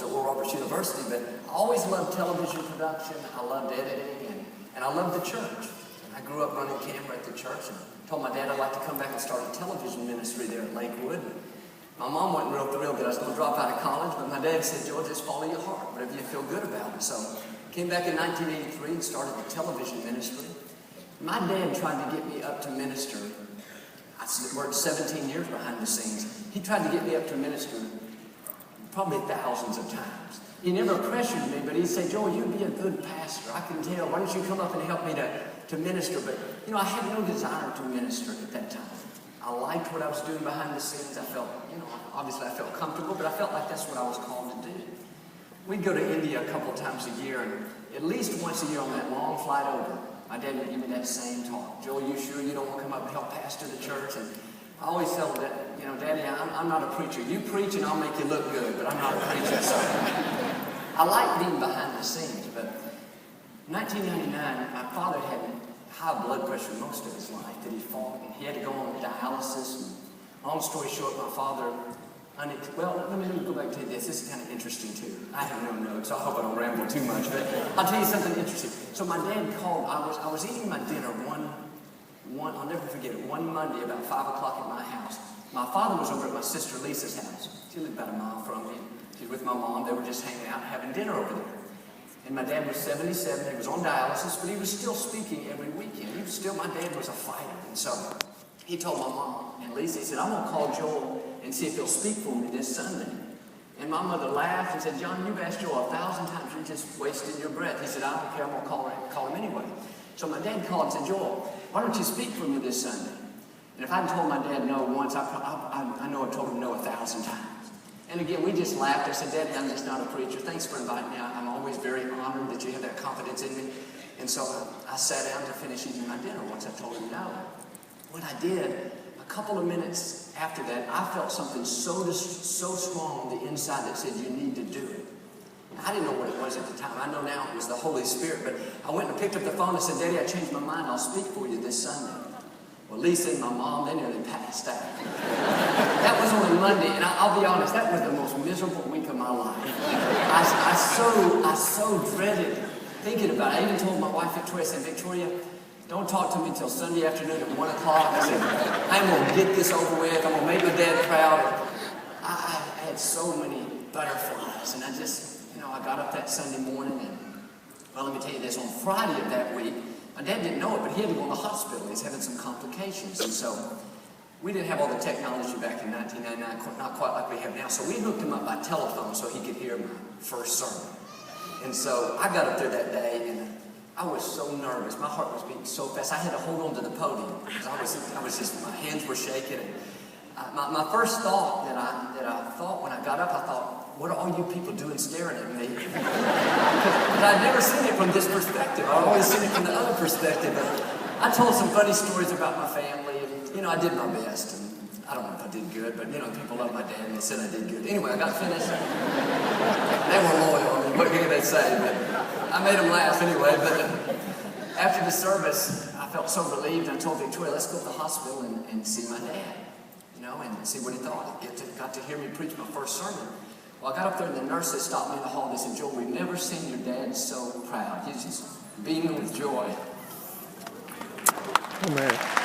at Oral Roberts University, but I always loved television production. I loved editing, and I loved the church. And I grew up running camera at the church, and told my dad I'd like to come back and start a television ministry there at Lakewood. My mom wasn't real thrilled that I was going to drop out of college, but my dad said, George, just follow your heart, whatever you feel good about it. So I came back in 1983 and started the television ministry. My dad tried to get me up to minister. I worked 17 years behind the scenes. He tried to get me up to minister probably thousands of times. He never pressured me, but he'd say, Joel, you'd be a good pastor. I can tell. Why don't you come up and help me to minister? But, I had no desire to minister at that time. I liked what I was doing behind the scenes. I felt, obviously I felt comfortable, but I felt like that's what I was called to do. We'd go to India a couple times a year, and at least once a year on that long flight over, my dad would give me that same talk. Joel, you sure you don't want to come up and help pastor the church? And I always tell him that, Daddy, I'm not a preacher. You preach and I'll make you look good, but I'm not a preacher. So I like being behind the scenes. But in 1999, my father had high blood pressure most of his life that he fought, and he had to go on dialysis. And long story short, my father, let me go back to this. This is kind of interesting too. I have no notes, so I hope I don't ramble too much, but I'll tell you something interesting. So my dad called, I was eating my dinner I'll never forget it, one Monday about 5 o'clock at my house. My father was over at my sister Lisa's house. She lived about a mile from me. She was with my mom. They were just hanging out and having dinner over there. And my dad was 77. He was on dialysis, but he was still speaking every weekend. My dad was a fighter. And so he told my mom and Lisa, he said, I'm going to call Joel and see if he'll speak for me this Sunday. And my mother laughed and said, John, you've asked Joel 1,000 times. You're just wasting your breath. He said, I don't care. I'm going to call him anyway. So my dad called and said, Joel, why don't you speak for me this Sunday? And if I'd told my dad no once, I know I told him no 1,000 times. And again, we just laughed. I said, Daddy, I'm just not a preacher. Thanks for inviting me. I'm always very honored that you have that confidence in me. And so I sat down to finish eating my dinner once I told him no. What I did, a couple of minutes after that, I felt something so strong on the inside that said, you need to do it. I didn't know what it was at the time. I know now it was the Holy Spirit, but I went and picked up the phone and said, Daddy, I changed my mind. I'll speak for you this Sunday. Well, Lisa and my mom, they nearly passed out. That was on a Monday, and I'll be honest, that was the most miserable week of my life. I so dreaded thinking about it. I even told my wife, Victoria, I said, Victoria, don't talk to me until Sunday afternoon at 1 o'clock. I said, I'm going to get this over with. I'm going to make my dad proud. I had so many butterflies, and I got up that Sunday morning, and, well, let me tell you this, on Friday of that week, my dad didn't know it, but he had to go to the hospital. He's having some complications, and so we didn't have all the technology back in 1999, not quite like we have now, so we hooked him up by telephone so he could hear my first sermon. And so I got up there that day, and I was so nervous. My heart was beating so fast. I had to hold on to the podium because I was just, my hands were shaking. And my first thought that I thought when I got up, I thought, what are all you people doing staring at me? Because I'd never seen it from this perspective. I've always seen it from the other perspective. But I told some funny stories about my family. And, I did my best. And I don't know if I did good, but, people love my dad and they said I did good. Anyway, I got finished. They were loyal. I mean, what can they say? But I made them laugh anyway. But after the service, I felt so relieved. And I told Victoria, let's go to the hospital and see my dad, and see what he thought. Got to hear me preach my first sermon. Well, I got up there and the nurses stopped me in the hall and they said, Joel, we've never seen your dad so proud. He's just beaming with joy. Oh, man.